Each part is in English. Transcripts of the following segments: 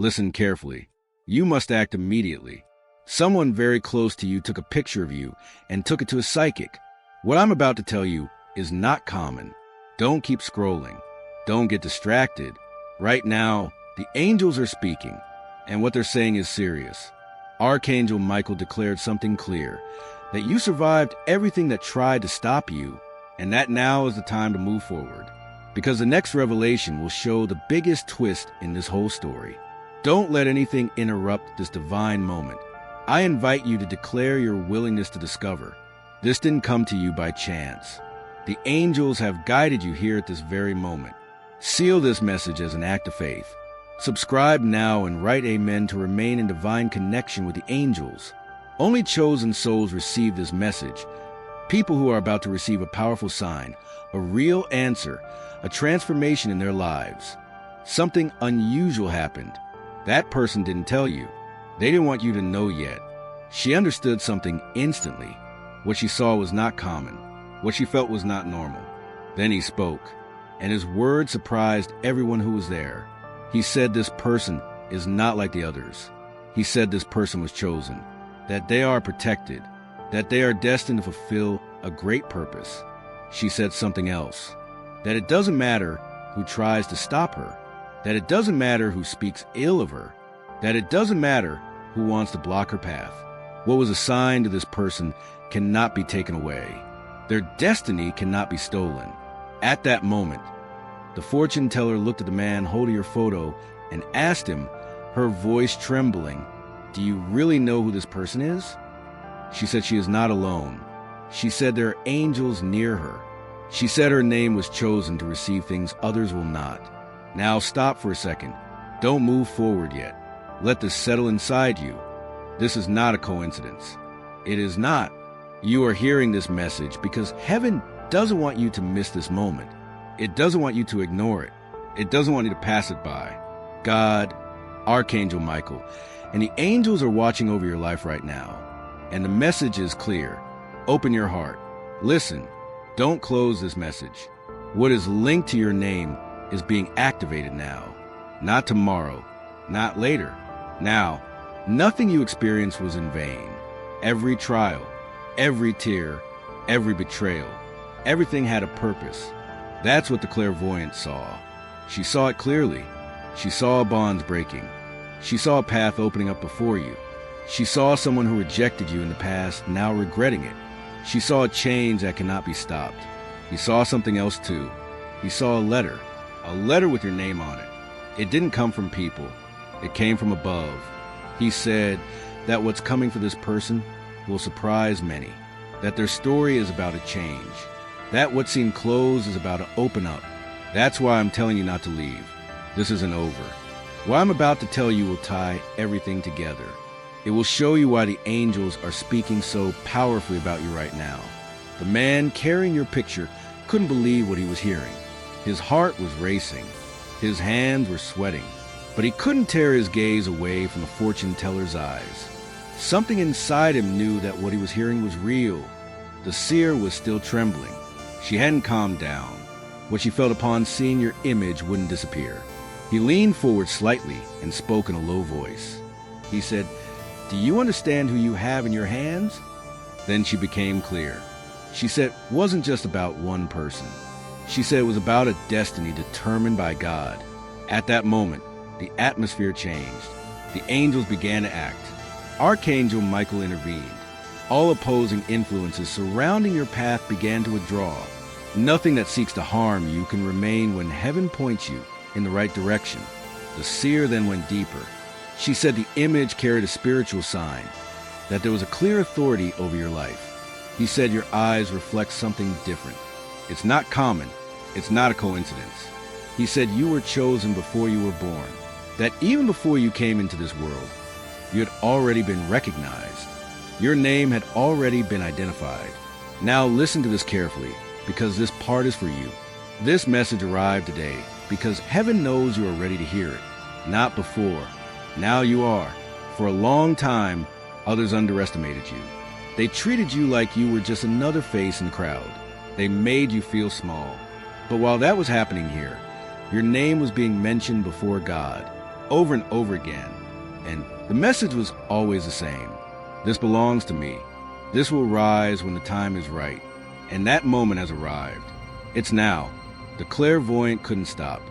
Listen carefully. You must act immediately. Someone very close to you took a picture of you and took it to a psychic. What I'm about to tell you is not common. Don't keep scrolling. Don't get distracted. Right now, the angels are speaking, and what they're saying is serious. Archangel Michael declared something clear, that you survived everything that tried to stop you, and that now is the time to move forward. Because the next revelation will show the biggest twist in this whole story. Don't let anything interrupt this divine moment. I invite you to declare your willingness to discover. This didn't come to you by chance. The angels have guided you here at this very moment. Seal this message as an act of faith. Subscribe now and write amen to remain in divine connection with the angels. Only chosen souls receive this message. People who are about to receive a powerful sign, a real answer, a transformation in their lives. Something unusual happened. That person didn't tell you. They didn't want you to know yet. She understood something instantly. What she saw was not common. What she felt was not normal. Then he spoke, and his words surprised everyone who was there. He said this person is not like the others. He said this person was chosen, that they are protected, that they are destined to fulfill a great purpose. She said something else, that it doesn't matter who tries to stop her, that it doesn't matter who speaks ill of her, that it doesn't matter who wants to block her path. What was assigned to this person cannot be taken away. Their destiny cannot be stolen. At that moment, the fortune teller looked at the man holding your photo and asked him, her voice trembling, "Do you really know who this person is?" She said she is not alone. She said there are angels near her. She said her name was chosen to receive things others will not. Now stop for a second. Don't move forward yet. Let this settle inside you. This is not a coincidence. It is not. You are hearing this message because heaven doesn't want you to miss this moment. It doesn't want you to ignore it. It doesn't want you to pass it by. God, Archangel Michael, and the angels are watching over your life right now. And the message is clear. Open your heart. Listen. Don't close this message. What is linked to your name is being activated now. Not tomorrow. Not later. Now. Nothing you experienced was in vain. Every trial, every tear, every betrayal, everything had a purpose. That's what the clairvoyant saw. She saw it clearly. She saw bonds breaking. She saw a path opening up before you. She saw someone who rejected you in the past now regretting it. She saw a change that cannot be stopped. He saw something else too. He saw a letter with your name on it. It didn't come from people. It came from above. He said that what's coming for this person will surprise many, that their story is about a change, that what seemed closed is about to open up. That's why I'm telling you not to leave. This isn't over. What I'm about to tell you will tie everything together. It will show you why the angels are speaking so powerfully about you right now. The man carrying your picture couldn't believe what he was hearing. His heart was racing. His hands were sweating. But he couldn't tear his gaze away from the fortune teller's eyes. Something inside him knew that what he was hearing was real. The seer was still trembling. She hadn't calmed down. What she felt upon seeing your image wouldn't disappear. He leaned forward slightly and spoke in a low voice. He said, "Do you understand who you have in your hands?" Then she became clear. She said it wasn't just about one person. She said it was about a destiny determined by God. At that moment, the atmosphere changed. The angels began to act. Archangel Michael intervened. All opposing influences surrounding your path began to withdraw. Nothing that seeks to harm you can remain when heaven points you in the right direction. The seer then went deeper. She said the image carried a spiritual sign, that there was a clear authority over your life. He said your eyes reflect something different. It's not common. It's not a coincidence. He said you were chosen before you were born, that even before you came into this world, you had already been recognized. Your name had already been identified. Now listen to this carefully, because this part is for you. This message arrived today because heaven knows you are ready to hear it. Not before. Now you are. For a long time, others underestimated you. They treated you like you were just another face in the crowd. They made you feel small. But while that was happening here, your name was being mentioned before God. over and over again. And the message was always the same. This belongs to me. This will rise when the time is right. And that moment has arrived. It's now. The clairvoyant couldn't stop.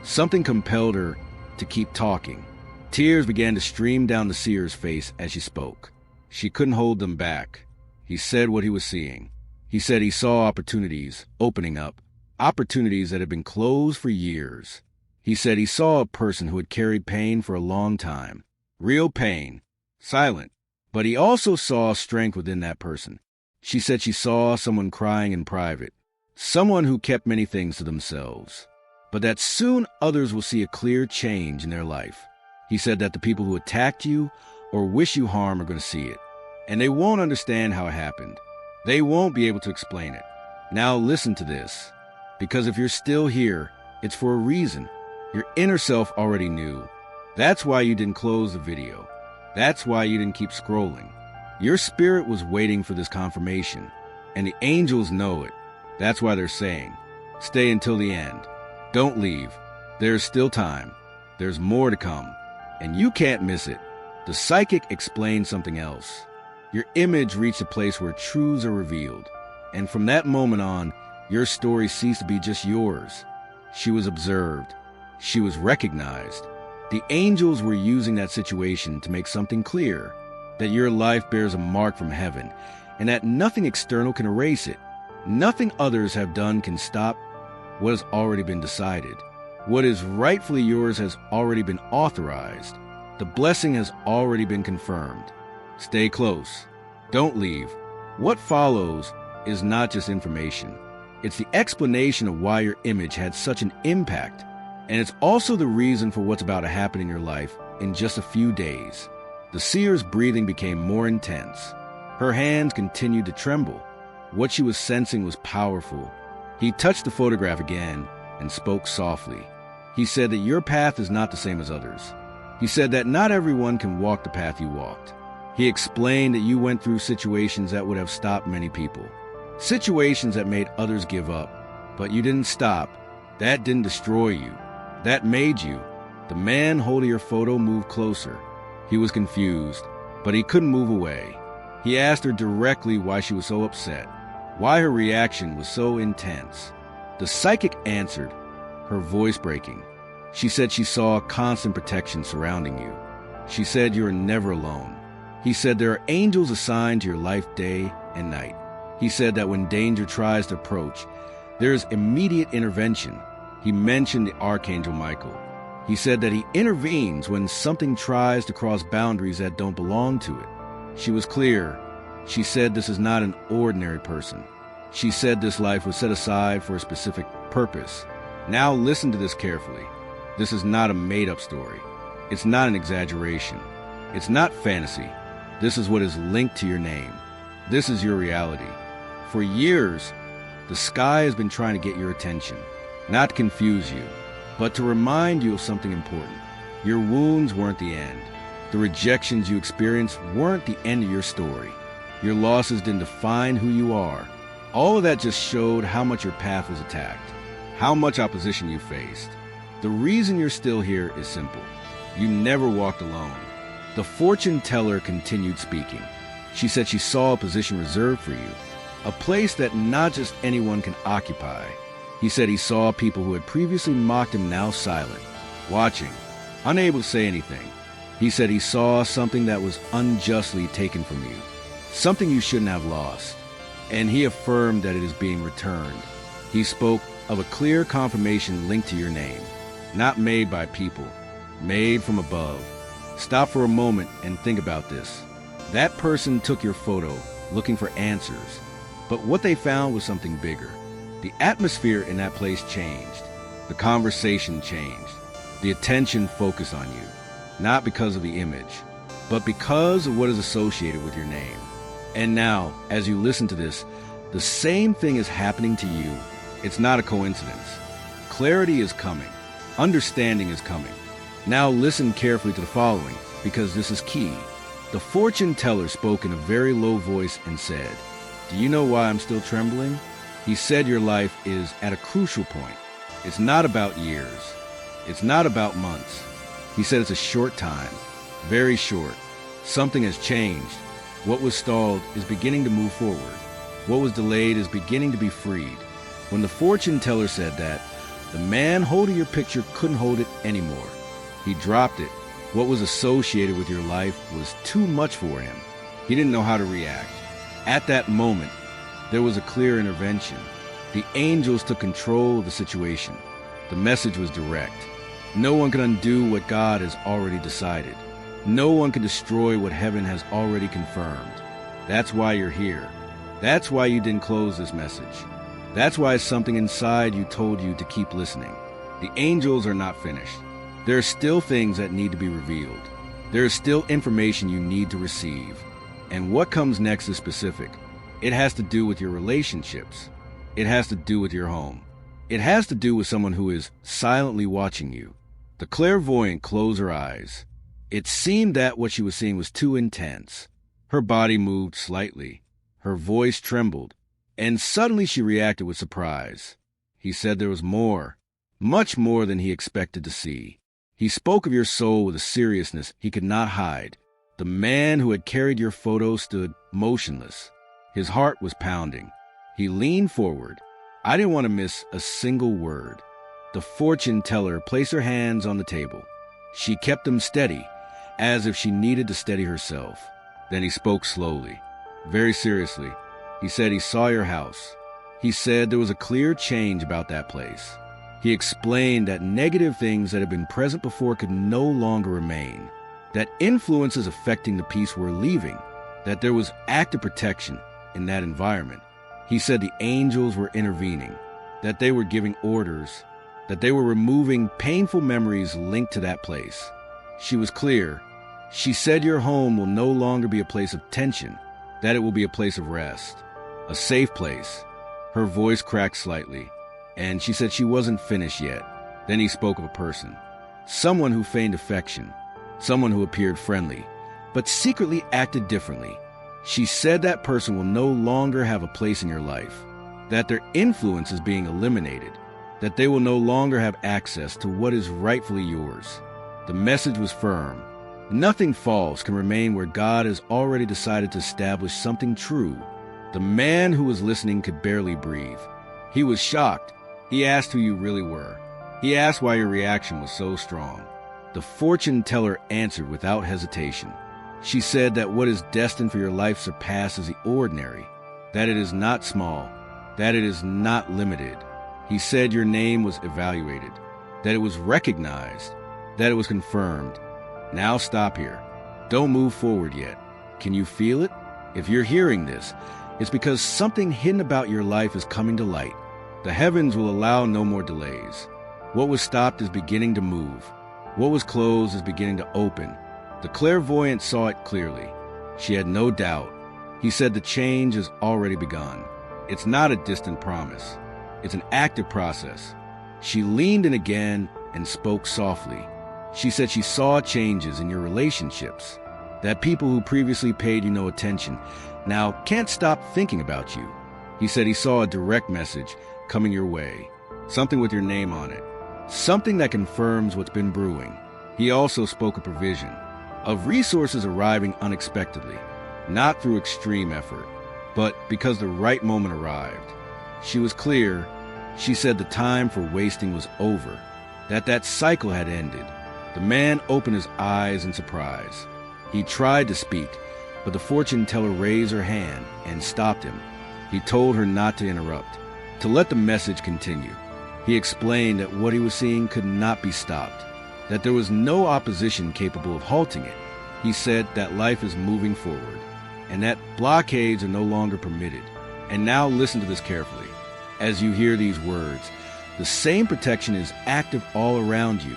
Something compelled her to keep talking. Tears began to stream down the seer's face as she spoke. She couldn't hold them back. He said what he was seeing. He said he saw opportunities opening up, opportunities that had been closed for years. He said he saw a person who had carried pain for a long time. Real pain. Silent. But he also saw strength within that person. She said she saw someone crying in private. Someone who kept many things to themselves. But that soon others will see a clear change in their life. He said that the people who attacked you or wish you harm are going to see it. And they won't understand how it happened. They won't be able to explain it. Now listen to this. Because if you're still here, it's for a reason. Your inner self already knew. That's why you didn't close the video. That's why you didn't keep scrolling. Your spirit was waiting for this confirmation. And the angels know it. That's why they're saying, stay until the end. Don't leave. There's still time. There's more to come. And you can't miss it. The psychic explained something else. Your image reached a place where truths are revealed. And from that moment on, your story ceased to be just yours. She was observed. She was recognized. The angels were using that situation to make something clear, that your life bears a mark from heaven, and that nothing external can erase it. Nothing others have done can stop what has already been decided. What is rightfully yours has already been authorized. The blessing has already been confirmed. Stay close. Don't leave. What follows is not just information. It's the explanation of why your image had such an impact. And it's also the reason for what's about to happen in your life in just a few days. The seer's breathing became more intense. Her hands continued to tremble. What she was sensing was powerful. He touched the photograph again and spoke softly. He said that your path is not the same as others. He said that not everyone can walk the path you walked. He explained that you went through situations that would have stopped many people. Situations that made others give up. But you didn't stop. That didn't destroy you. That made you. The man holding your photo moved closer. He was confused, but he couldn't move away. He asked her directly why she was so upset, why her reaction was so intense. The psychic answered, her voice breaking. She said she saw constant protection surrounding you. She said you are never alone. He said there are angels assigned to your life day and night. He said that when danger tries to approach, there is immediate intervention. He mentioned the Archangel Michael. He said that he intervenes when something tries to cross boundaries that don't belong to it. She was clear. She said this is not an ordinary person. She said this life was set aside for a specific purpose. Now listen to this carefully. This is not a made-up story. It's not an exaggeration. It's not fantasy. This is what is linked to your name. This is your reality. For years, the sky has been trying to get your attention, not to confuse you, but to remind you of something important. Your wounds weren't the end. The rejections you experienced weren't the end of your story. Your losses didn't define who you are. All of that just showed how much your path was attacked, how much opposition you faced. The reason you're still here is simple. You never walked alone. The fortune teller continued speaking. She said she saw a position reserved for you, a place that not just anyone can occupy. He said he saw people who had previously mocked him now silent, watching, unable to say anything. He said he saw something that was unjustly taken from you, something you shouldn't have lost. And he affirmed that it is being returned. He spoke of a clear confirmation linked to your name, not made by people, made from above. Stop for a moment and think about this. That person took your photo looking for answers, but what they found was something bigger. The atmosphere in that place changed. The conversation changed. The attention focused on you, not because of the image, but because of what is associated with your name. And now, as you listen to this, the same thing is happening to you. It's not a coincidence. Clarity is coming. Understanding is coming. Now listen carefully to the following, because this is key. The fortune teller spoke in a very low voice and said, "Do you know why I'm still trembling?" He said your life is at a crucial point. It's not about years. It's not about months. He said it's a short time, very short. Something has changed. What was stalled is beginning to move forward. What was delayed is beginning to be freed. When the fortune teller said that, the man holding your picture couldn't hold it anymore. He dropped it. What was associated with your life was too much for him. He didn't know how to react. At that moment, there was a clear intervention. The angels took control of the situation. The message was direct. No one can undo what God has already decided. No one can destroy what heaven has already confirmed. That's why you're here. That's why you didn't close this message. That's why something inside you told you to keep listening. The angels are not finished. There are still things that need to be revealed. There is still information you need to receive. And what comes next is specific. It has to do with your relationships. It has to do with your home. It has to do with someone who is silently watching you. The clairvoyant closed her eyes. It seemed that what she was seeing was too intense. Her body moved slightly. Her voice trembled. And suddenly she reacted with surprise. He said there was more, much more than he expected to see. He spoke of your soul with a seriousness he could not hide. The man who had carried your photo stood motionless. His heart was pounding. He leaned forward. I didn't want to miss a single word. The fortune teller placed her hands on the table. She kept them steady, as if she needed to steady herself. Then he spoke slowly, very seriously. He said he saw your house. He said there was a clear change about that place. He explained that negative things that had been present before could no longer remain, that influences affecting the peace were leaving, that there was active protection in that environment. He said the angels were intervening, that they were giving orders, that they were removing painful memories linked to that place. She was clear. She said your home will no longer be a place of tension, that it will be a place of rest, a safe place. Her voice cracked slightly, and she said she wasn't finished yet. Then he spoke of a person, someone who feigned affection, someone who appeared friendly, but secretly acted differently. She said that person will no longer have a place in your life, that their influence is being eliminated, that they will no longer have access to what is rightfully yours. The message was firm. Nothing false can remain where God has already decided to establish something true. The man who was listening could barely breathe. He was shocked. He asked who you really were. He asked why your reaction was so strong. The fortune teller answered without hesitation. She said that what is destined for your life surpasses the ordinary, that it is not small, that it is not limited. He said your name was evaluated, that it was recognized, that it was confirmed. Now stop here. Don't move forward yet. Can you feel it? If you're hearing this, it's because something hidden about your life is coming to light. The heavens will allow no more delays. What was stopped is beginning to move. What was closed is beginning to open. The clairvoyant saw it clearly. She had no doubt. He said the change has already begun. It's not a distant promise. It's an active process. She leaned in again and spoke softly. She said she saw changes in your relationships, that people who previously paid you no attention now can't stop thinking about you. He said he saw a direct message coming your way, something with your name on it, something that confirms what's been brewing. He also spoke of provision, of resources arriving unexpectedly, not through extreme effort, but because the right moment arrived. She was clear. She said the time for wasting was over, that cycle had ended. The man opened his eyes in surprise. He tried to speak, but the fortune teller raised her hand and stopped him. He told her not to interrupt, to let the message continue. He explained that what he was seeing could not be stopped, that there was no opposition capable of halting it. He said that life is moving forward, and that blockades are no longer permitted. And now listen to this carefully. As you hear these words, the same protection is active all around you.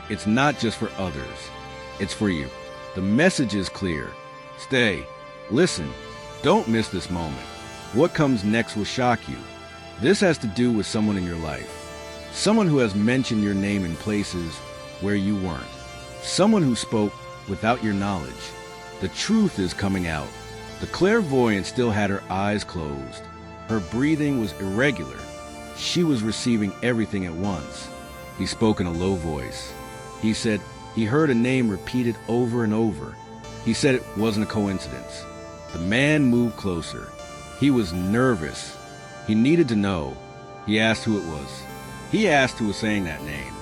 It's not just for others. It's for you. The message is clear. Stay. Listen. Don't miss this moment. What comes next will shock you. This has to do with someone in your life. Someone who has mentioned your name in places where you weren't. Someone who spoke without your knowledge. The truth is coming out. The clairvoyant still had her eyes closed. Her breathing was irregular. She was receiving everything at once. He spoke in a low voice. He said, He heard a name repeated over and over. He said it wasn't a coincidence. The man moved closer. He was nervous. He needed to know. He asked who it was. He asked who was saying that name.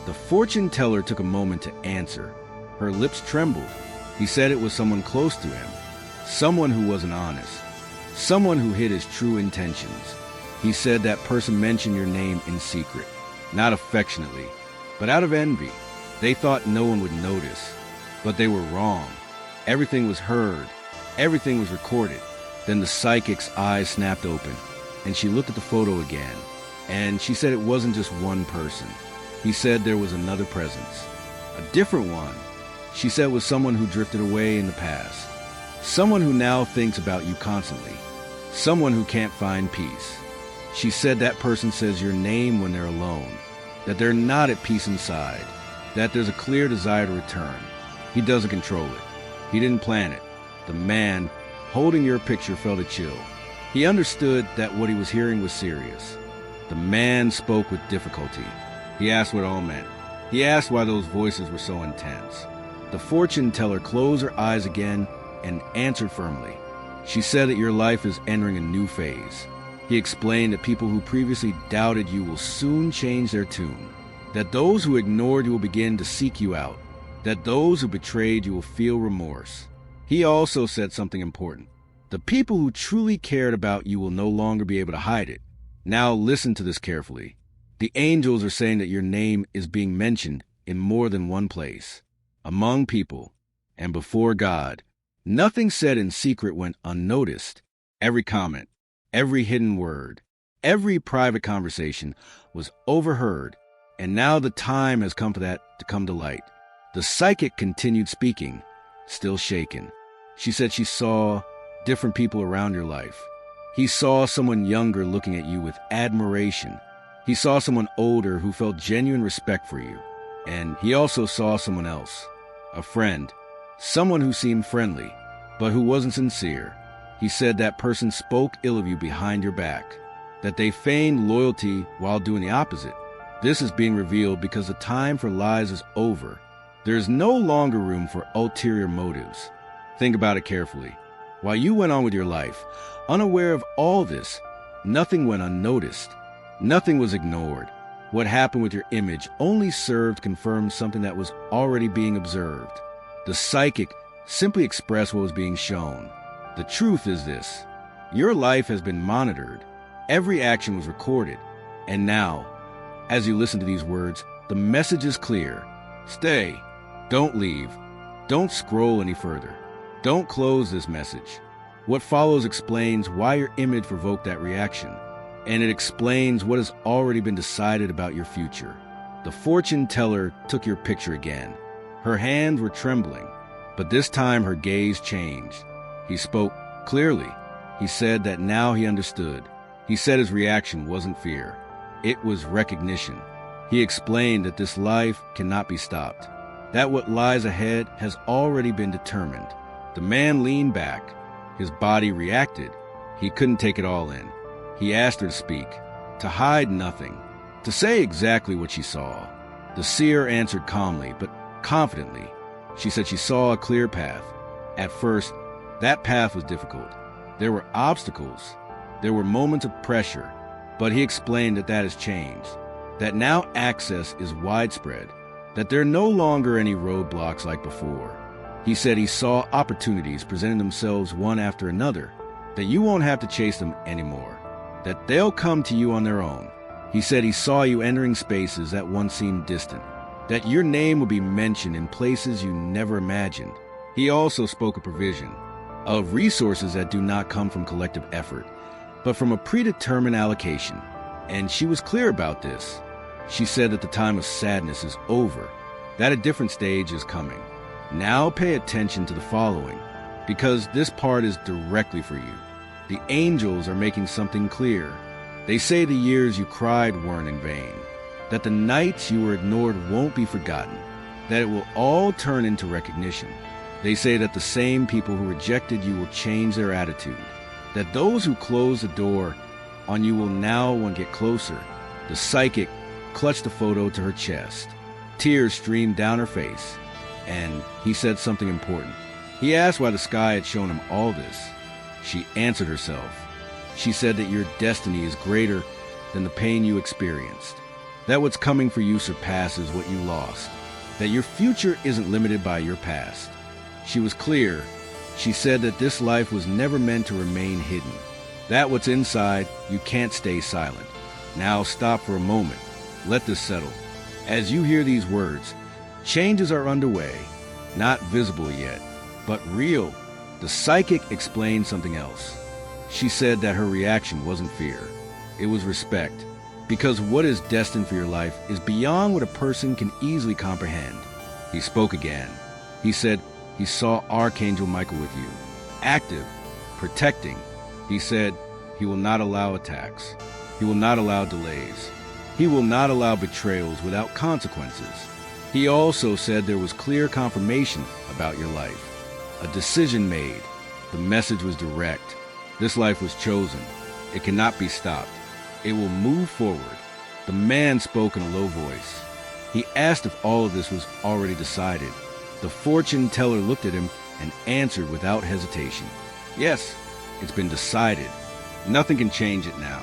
The fortune teller took a moment to answer. Her lips trembled. He said it was someone close to him. Someone who wasn't honest. Someone who hid his true intentions. He said that person mentioned your name in secret. Not affectionately, but out of envy. They thought no one would notice. But they were wrong. Everything was heard. Everything was recorded. Then the psychic's eyes snapped open, and she looked at the photo again. And she said it wasn't just one person. He said there was another presence. A different one. She said it was someone who drifted away in the past. Someone who now thinks about you constantly. Someone who can't find peace. She said that person says your name when they're alone. That they're not at peace inside. That there's a clear desire to return. He doesn't control it. He didn't plan it. The man holding your picture felt a chill. He understood that what he was hearing was serious. The man spoke with difficulty. He asked what it all meant. He asked why those voices were so intense. The fortune teller closed her eyes again and answered firmly. She said that your life is entering a new phase. He explained that people who previously doubted you will soon change their tune. That those who ignored you will begin to seek you out. That those who betrayed you will feel remorse. He also said something important. The people who truly cared about you will no longer be able to hide it. Now listen to this carefully. The angels are saying that your name is being mentioned in more than one place. Among people and before God. Nothing said in secret went unnoticed. Every comment, every hidden word, every private conversation was overheard. And now the time has come for that to come to light. The psychic continued speaking, still shaken. She said she saw different people around your life. He saw someone younger looking at you with admiration. He saw someone older who felt genuine respect for you. And he also saw someone else, a friend, someone who seemed friendly, but who wasn't sincere. He said that person spoke ill of you behind your back, that they feigned loyalty while doing the opposite. This is being revealed because the time for lies is over. There is no longer room for ulterior motives. Think about it carefully. While you went on with your life, unaware of all this, nothing went unnoticed. Nothing was ignored. What happened with your image only served to confirm something that was already being observed. The psychic simply expressed what was being shown. The truth is this. Your life has been monitored. Every action was recorded. And now, as you listen to these words, the message is clear. Stay. Don't leave. Don't scroll any further. Don't close this message. What follows explains why your image provoked that reaction. And it explains what has already been decided about your future. The fortune teller took your picture again. Her hands were trembling, but this time her gaze changed. He spoke clearly. He said that now he understood. He said his reaction wasn't fear. It was recognition. He explained that this life cannot be stopped, that what lies ahead has already been determined. The man leaned back. His body reacted. He couldn't take it all in. He asked her to speak, to hide nothing, to say exactly what she saw. The seer answered calmly, but confidently. She said she saw a clear path. At first, that path was difficult. There were obstacles. There were moments of pressure. But he explained that that has changed, that now access is widespread, that there are no longer any roadblocks like before. He said he saw opportunities presenting themselves one after another, that you won't have to chase them anymore, that they'll come to you on their own. He said he saw you entering spaces that once seemed distant, that your name will be mentioned in places you never imagined. He also spoke of provision, of resources that do not come from collective effort, but from a predetermined allocation. And she was clear about this. She said that the time of sadness is over, that a different stage is coming. Now pay attention to the following, because this part is directly for you. The angels are making something clear. They say the years you cried weren't in vain, that the nights you were ignored won't be forgotten, that it will all turn into recognition. They say that the same people who rejected you will change their attitude, that those who close the door on you will now want to get closer. The psychic clutched the photo to her chest. Tears streamed down her face. and he said something important. He asked why the sky had shown him all this. She answered herself. She said that your destiny is greater than the pain you experienced, that what's coming for you surpasses what you lost, that your future isn't limited by your past. She was clear. She said that this life was never meant to remain hidden, that what's inside, you can't stay silent. Now stop for a moment. Let this settle. As you hear these words, changes are underway, not visible yet, but real. The psychic explained something else. She said that her reaction wasn't fear. It was respect. Because what is destined for your life is beyond what a person can easily comprehend. He spoke again. He said he saw Archangel Michael with you, active, protecting. He said he will not allow attacks. He will not allow delays. He will not allow betrayals without consequences. He also said there was clear confirmation about your life. A decision made. The message was direct. This life was chosen. It cannot be stopped. It will move forward. The man spoke in a low voice. He asked if all of this was already decided. The fortune teller looked at him and answered without hesitation. Yes, it's been decided. Nothing can change it now.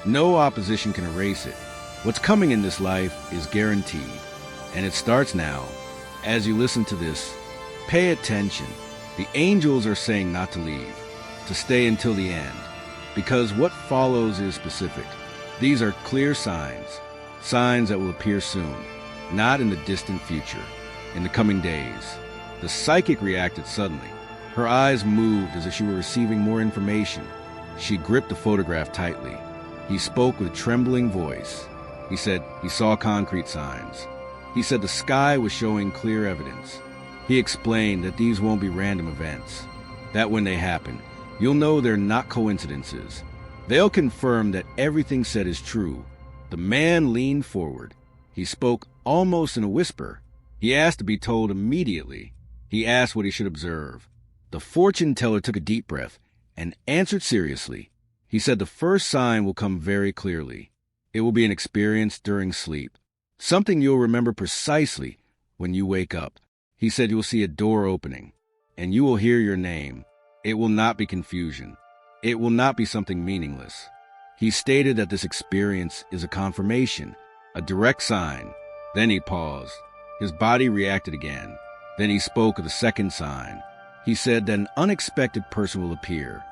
No opposition can erase it. What's coming in this life is guaranteed. And it starts now. As you listen to this, pay attention. The angels are saying not to leave, to stay until the end, because what follows is specific. These are clear signs, signs that will appear soon, not in the distant future, in the coming days. The psychic reacted suddenly. Her eyes moved as if she were receiving more information. She gripped the photograph tightly. He spoke with a trembling voice. He said he saw concrete signs. He said the sky was showing clear evidence. He explained that these won't be random events, that when they happen, you'll know they're not coincidences. They'll confirm that everything said is true. The man leaned forward. He spoke almost in a whisper. He asked to be told immediately. He asked what he should observe. The fortune teller took a deep breath and answered seriously. He said the first sign will come very clearly. It will be an experience during sleep, something you'll remember precisely when you wake up. He said you will see a door opening, and you will hear your name. It will not be confusion. It will not be something meaningless. He stated that this experience is a confirmation, a direct sign. Then he paused. His body reacted again. Then he spoke of the second sign. He said that an unexpected person will appear,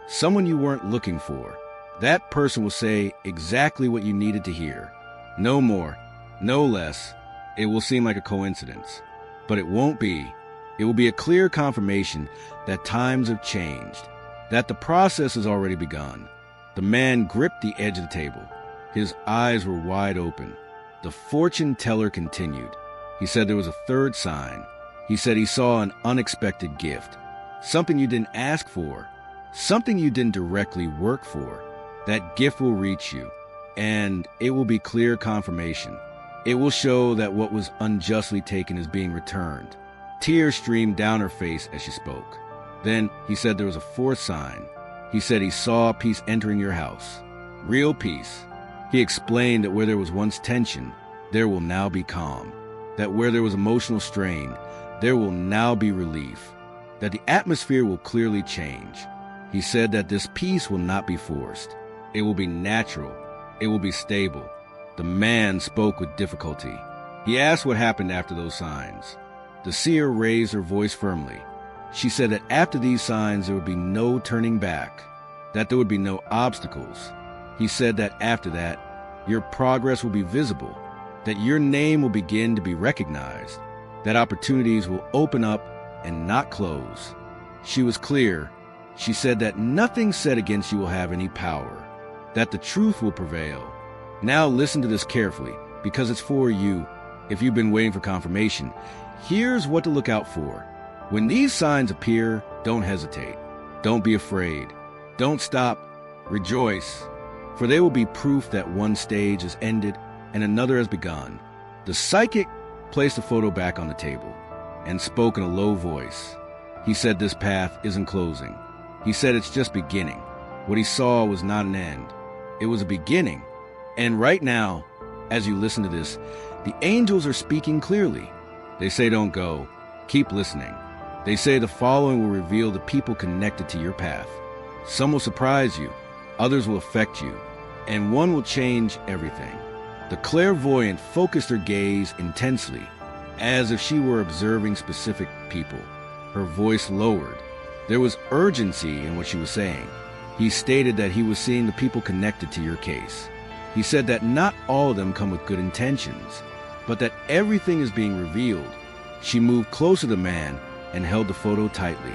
someone you weren't looking for. That person will say exactly what you needed to hear. No more, no less. It will seem like a coincidence, but it won't be. It will be a clear confirmation that times have changed, that the process has already begun. The man gripped the edge of the table. His eyes were wide open. The fortune teller continued. He said there was a third sign. He said he saw an unexpected gift, something you didn't ask for, something you didn't directly work for. That gift will reach you, and it will be clear confirmation. It will show that what was unjustly taken is being returned. Tears streamed down her face as she spoke. Then he said there was a fourth sign. He said he saw peace entering your house. Real peace. He explained that where there was once tension, there will now be calm. That where there was emotional strain, there will now be relief. That the atmosphere will clearly change. He said that this peace will not be forced. It will be natural. It will be stable. The man spoke with difficulty. He asked what happened after those signs. The seer raised her voice firmly. She said that after these signs there would be no turning back, that there would be no obstacles. He said that after that, your progress will be visible, that your name will begin to be recognized, that opportunities will open up and not close. She was clear. She said that nothing said against you will have any power, that the truth will prevail. Now listen to this carefully, because it's for you. If you've been waiting for confirmation, here's what to look out for. When these signs appear, don't hesitate. Don't be afraid. Don't stop. Rejoice. For they will be proof that one stage has ended and another has begun. The psychic placed the photo back on the table and spoke in a low voice. He said this path isn't closing. He said it's just beginning. What he saw was not an end. It was a beginning. And right now, as you listen to this, the angels are speaking clearly. They say don't go. Keep listening. They say the following will reveal the people connected to your path. Some will surprise you, others will affect you, and one will change everything. The clairvoyant focused her gaze intensely, as if she were observing specific people. Her voice lowered. There was urgency in what she was saying. He stated that he was seeing the people connected to your case. He said that not all of them come with good intentions, but that everything is being revealed. She moved closer to the man and held the photo tightly.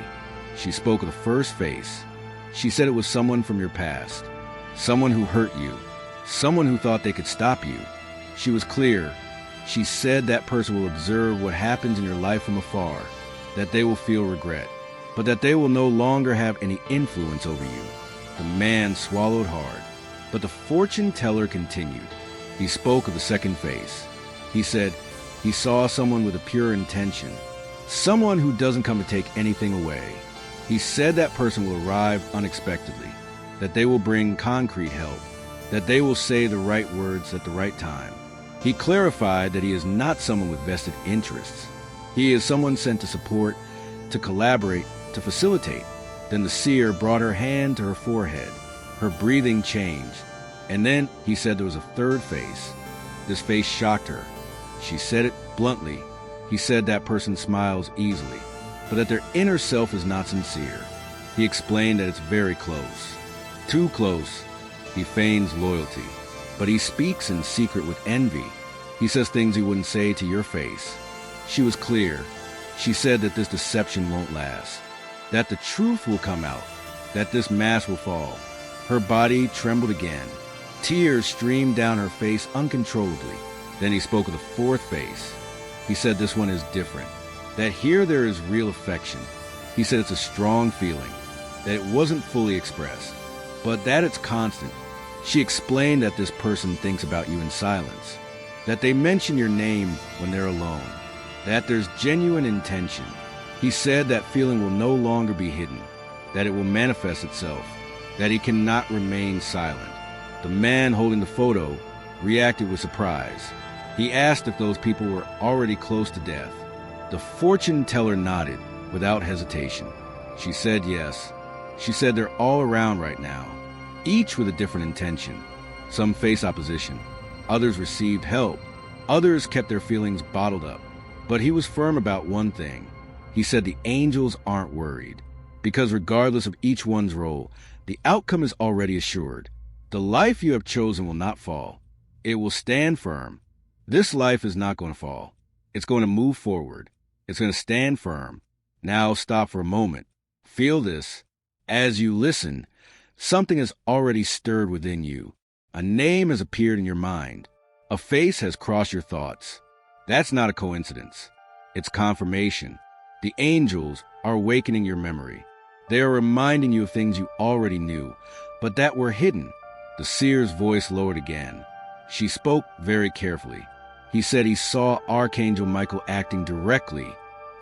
She spoke of the first face. She said it was someone from your past, someone who hurt you, someone who thought they could stop you. She was clear. She said that person will observe what happens in your life from afar, that they will feel regret, but that they will no longer have any influence over you. The man swallowed hard, but the fortune teller continued. He spoke of the second face. He said he saw someone with a pure intention, someone who doesn't come to take anything away. He said that person will arrive unexpectedly, that they will bring concrete help, that they will say the right words at the right time. He clarified that he is not someone with vested interests. He is someone sent to support, to collaborate, to facilitate. Then the seer brought her hand to her forehead. Her breathing changed. And then he said there was a third face. This face shocked her. She said it bluntly. He said that person smiles easily, but that their inner self is not sincere. He explained that it's very close. Too close. He feigns loyalty, but he speaks in secret with envy. He says things he wouldn't say to your face. She was clear. She said that this deception won't last, that the truth will come out, that this mask will fall. Her body trembled again. Tears streamed down her face uncontrollably. Then he spoke of the fourth face. He said this one is different, that here there is real affection. He said it's a strong feeling, that it wasn't fully expressed, but that it's constant. She explained that this person thinks about you in silence, that they mention your name when they're alone, that there's genuine intention. He said that feeling will no longer be hidden, that it will manifest itself, that he cannot remain silent. The man holding the photo reacted with surprise. He asked if those people were already close to death. The fortune teller nodded without hesitation. She said yes. She said they're all around right now, each with a different intention. Some face opposition. Others received help. Others kept their feelings bottled up. But he was firm about one thing. He said the angels aren't worried, because regardless of each one's role, the outcome is already assured. The life you have chosen will not fall. It will stand firm. This life is not going to fall. It's going to move forward. It's going to stand firm. Now stop for a moment. Feel this. As you listen, something has already stirred within you. A name has appeared in your mind. A face has crossed your thoughts. That's not a coincidence. It's confirmation. The angels are awakening your memory. They are reminding you of things you already knew, but that were hidden. The seer's voice lowered again. She spoke very carefully. He said he saw Archangel Michael acting directly,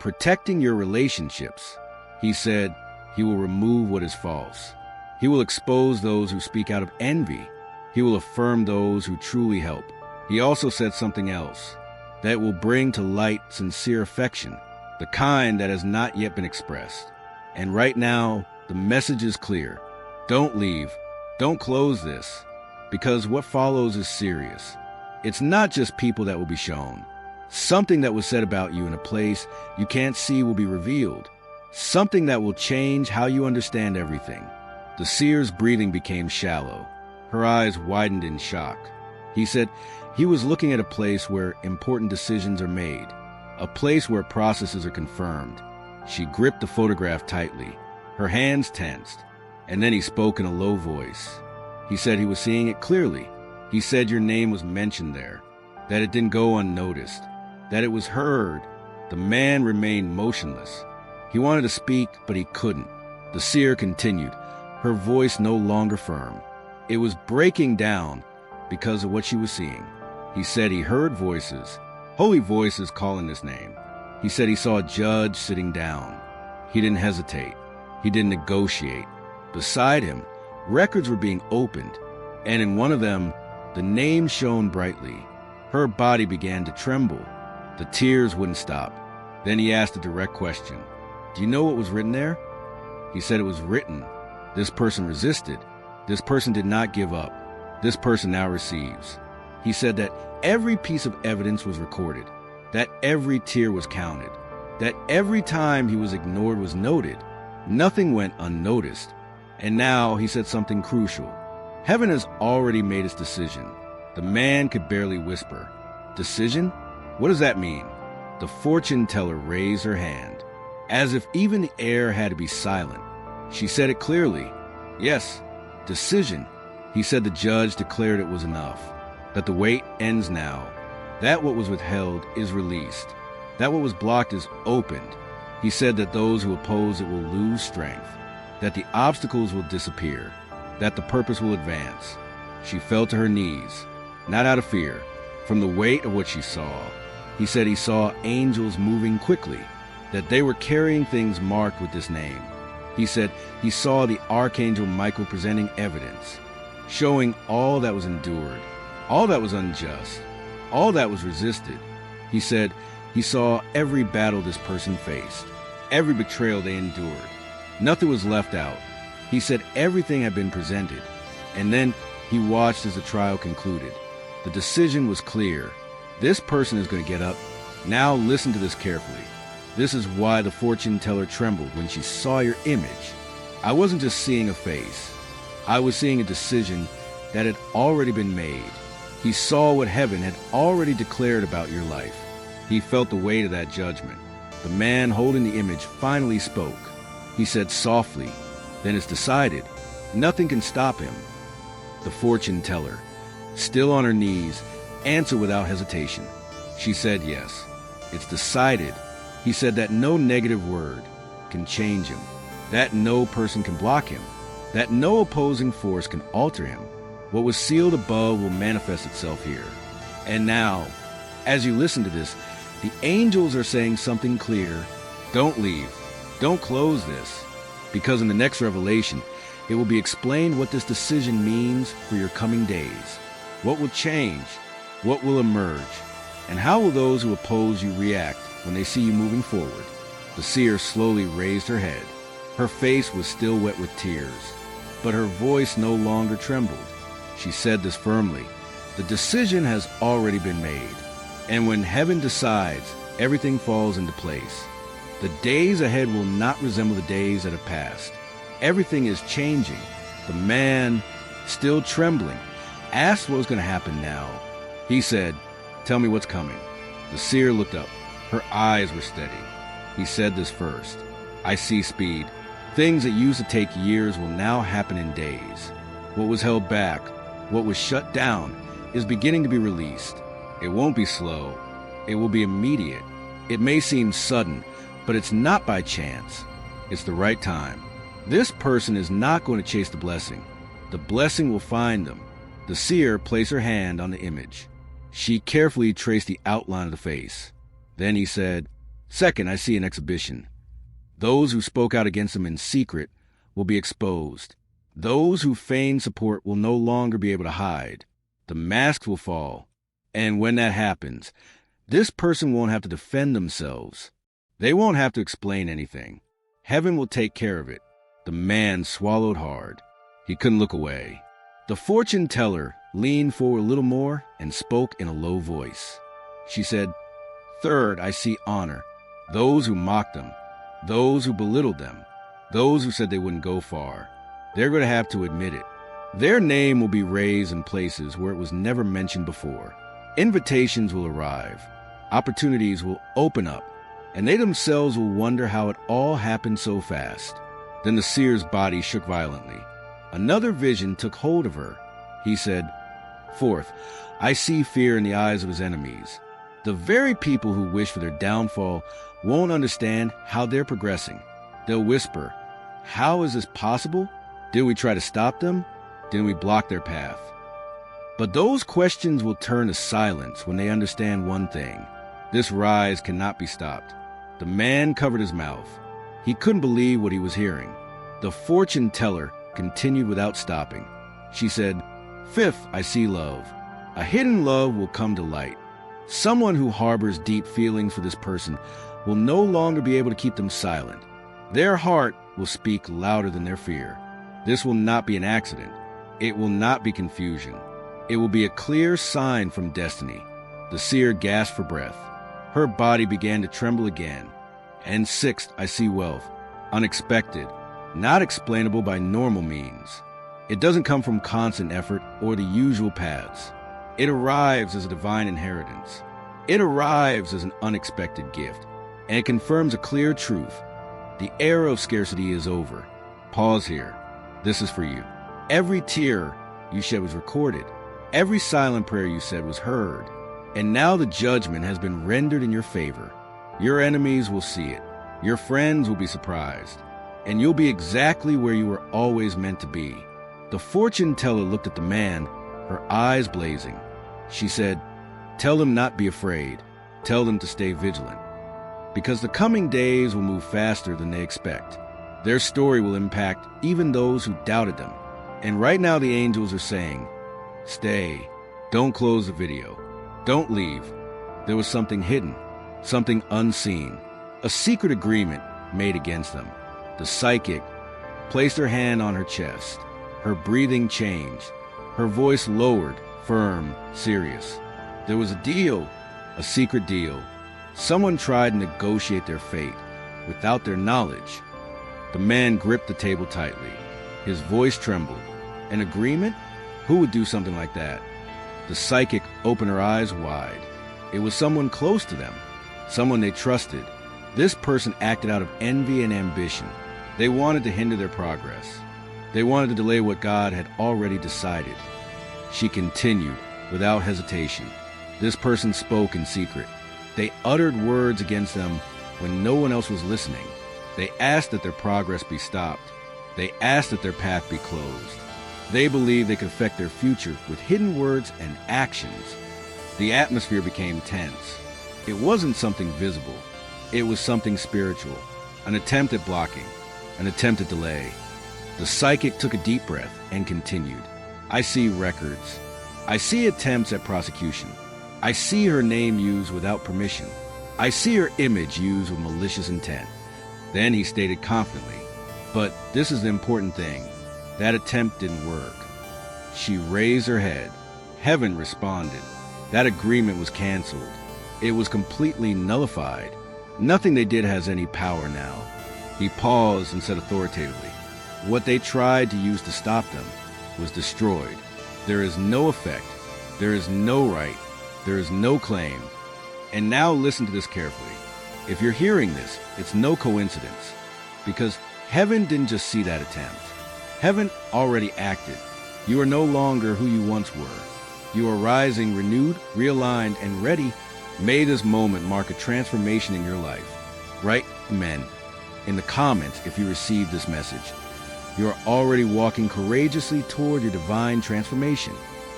protecting your relationships. He said he will remove what is false. He will expose those who speak out of envy. He will affirm those who truly help. He also said something else, that it will bring to light sincere affection, the kind that has not yet been expressed. And right now, the message is clear. Don't leave. Don't close this, because what follows is serious. It's not just people that will be shown. Something that was said about you in a place you can't see will be revealed. Something that will change how you understand everything. The seer's breathing became shallow. Her eyes widened in shock. He said he was looking at a place where important decisions are made, a place where processes are confirmed. She gripped the photograph tightly. Her hands tensed. And then he spoke in a low voice. He said he was seeing it clearly. He said your name was mentioned there, that it didn't go unnoticed, that it was heard. The man remained motionless. He wanted to speak, but he couldn't. The seer continued, her voice no longer firm. It was breaking down because of what she was seeing. He said he heard voices, holy voices calling his name. He said he saw a judge sitting down. He didn't hesitate. He didn't negotiate. Beside him, records were being opened, and in one of them, the name shone brightly. Her body began to tremble. The tears wouldn't stop. Then he asked a direct question. Do you know what was written there? He said it was written. This person resisted. This person did not give up. This person now receives. He said that every piece of evidence was recorded, that every tear was counted, that every time he was ignored was noted. Nothing went unnoticed. And now he said something crucial. Heaven has already made its decision. The man could barely whisper. Decision? What does that mean? The fortune teller raised her hand, as if even the air had to be silent. She said it clearly. Yes, decision. He said the judge declared it was enough, that the wait ends now, that what was withheld is released, that what was blocked is opened. He said that those who oppose it will lose strength, that the obstacles will disappear, that the purpose will advance. She fell to her knees, not out of fear, from the weight of what she saw. He said he saw angels moving quickly, that they were carrying things marked with this name. He said he saw the archangel Michael presenting evidence, showing all that was endured, all that was unjust, all that was resisted. He said he saw every battle this person faced, every betrayal they endured. Nothing was left out. He said everything had been presented, and then he watched as the trial concluded. The decision was clear. This person is going to get up. Now listen to this carefully. This is why the fortune teller trembled when she saw your image. I wasn't just seeing a face. I was seeing a decision that had already been made. He saw what heaven had already declared about your life. He felt the weight of that judgment. The man holding the image finally spoke. He said softly, "Then it's decided. Nothing can stop him." The fortune teller, still on her knees, answered without hesitation. She said yes. It's decided. He said that no negative word can change him, that no person can block him, that no opposing force can alter him. What was sealed above will manifest itself here. And now, as you listen to this, the angels are saying something clear. Don't leave. Don't close this. Because in the next revelation, it will be explained what this decision means for your coming days. What will change? What will emerge? And how will those who oppose you react when they see you moving forward? The seer slowly raised her head. Her face was still wet with tears, but her voice no longer trembled. She said this firmly. The decision has already been made. And when heaven decides, everything falls into place. The days ahead will not resemble the days that have passed. Everything is changing. The man, still trembling, asked what was going to happen now. He said, "Tell me what's coming." The seer looked up. Her eyes were steady. He said this first. "I see speed. Things that used to take years will now happen in days. What was held back, what was shut down, is beginning to be released. It won't be slow. It will be immediate. It may seem sudden, but it's not by chance. It's the right time. This person is not going to chase the blessing. The blessing will find them." The seer placed her hand on the image. She carefully traced the outline of the face. Then he said, "Second, I see an exhibition. Those who spoke out against him in secret will be exposed. Those who feigned support will no longer be able to hide. The masks will fall. And when that happens, this person won't have to defend themselves. They won't have to explain anything. Heaven will take care of it." The man swallowed hard. He couldn't look away. The fortune teller leaned forward a little more and spoke in a low voice. She said, "Third, I see honor. Those who mocked them, those who belittled them, those who said they wouldn't go far. They're going to have to admit it. Their name will be raised in places where it was never mentioned before. Invitations will arrive. Opportunities will open up, and they themselves will wonder how it all happened so fast." Then the seer's body shook violently. Another vision took hold of her. He said, "Fourth, I see fear in the eyes of his enemies. The very people who wish for their downfall won't understand how they're progressing. They'll whisper, 'How is this possible? Did we try to stop them? Did we block their path?' But those questions will turn to silence when they understand one thing. This rise cannot be stopped." The man covered his mouth. He couldn't believe what he was hearing. The fortune teller continued without stopping. She said, "Fifth, I see love. A hidden love will come to light. Someone who harbors deep feelings for this person will no longer be able to keep them silent. Their heart will speak louder than their fear. This will not be an accident. It will not be confusion. It will be a clear sign from destiny. The seer gasped for breath. Her body began to tremble again. And sixth, I see wealth. Unexpected, not explainable by normal means. It doesn't come from constant effort or the usual paths. It arrives as a divine inheritance. It arrives as an unexpected gift, and it confirms a clear truth. The era of scarcity is over. Pause here. This is for you. Every tear you shed was recorded. Every silent prayer you said was heard. And now the judgment has been rendered in your favor. Your enemies will see it. Your friends will be surprised. And you'll be exactly where you were always meant to be. The fortune teller looked at the man, her eyes blazing. She said, "Tell them not be afraid. Tell them to stay vigilant. Because the coming days will move faster than they expect. Their story will impact even those who doubted them. And right now the angels are saying, stay. Don't close the video. Don't leave. There was something hidden, something unseen, a secret agreement made against them." The psychic placed her hand on her chest. Her breathing changed. Her voice lowered, firm, serious. There was a deal, a secret deal. Someone tried to negotiate their fate without their knowledge. The man gripped the table tightly. His voice trembled. An agreement? Who would do something like that? The psychic opened her eyes wide. It was someone close to them, someone they trusted. This person acted out of envy and ambition. They wanted to hinder their progress. They wanted to delay what God had already decided. She continued without hesitation. This person spoke in secret. They uttered words against them when no one else was listening. They asked that their progress be stopped. They asked that their path be closed. They believed they could affect their future with hidden words and actions. The atmosphere became tense. It wasn't something visible. It was something spiritual. An attempt at blocking. An attempt at delay. The psychic took a deep breath and continued. I see records. I see attempts at prosecution. I see her name used without permission. I see her image used with malicious intent. Then he stated confidently, but this is the important thing. That attempt didn't work. She raised her head. Heaven responded. That agreement was canceled. It was completely nullified. Nothing they did has any power now. He paused and said authoritatively, what they tried to use to stop them was destroyed. There is no effect. There is no right. There is no claim. And now listen to this carefully. If you're hearing this, it's no coincidence. Because heaven didn't just see that attempt. Heaven already acted. You are no longer who you once were. You are rising, renewed, realigned, and ready. May this moment mark a transformation in your life. Write amen in the comments if you received this message. You are already walking courageously toward your divine transformation.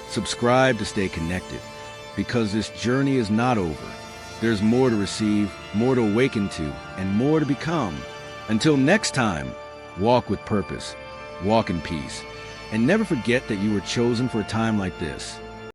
Subscribe to stay connected, because this journey is not over. There's more to receive, more to awaken to, and more to become. Until next time, walk with purpose, walk in peace, and never forget that you were chosen for a time like this.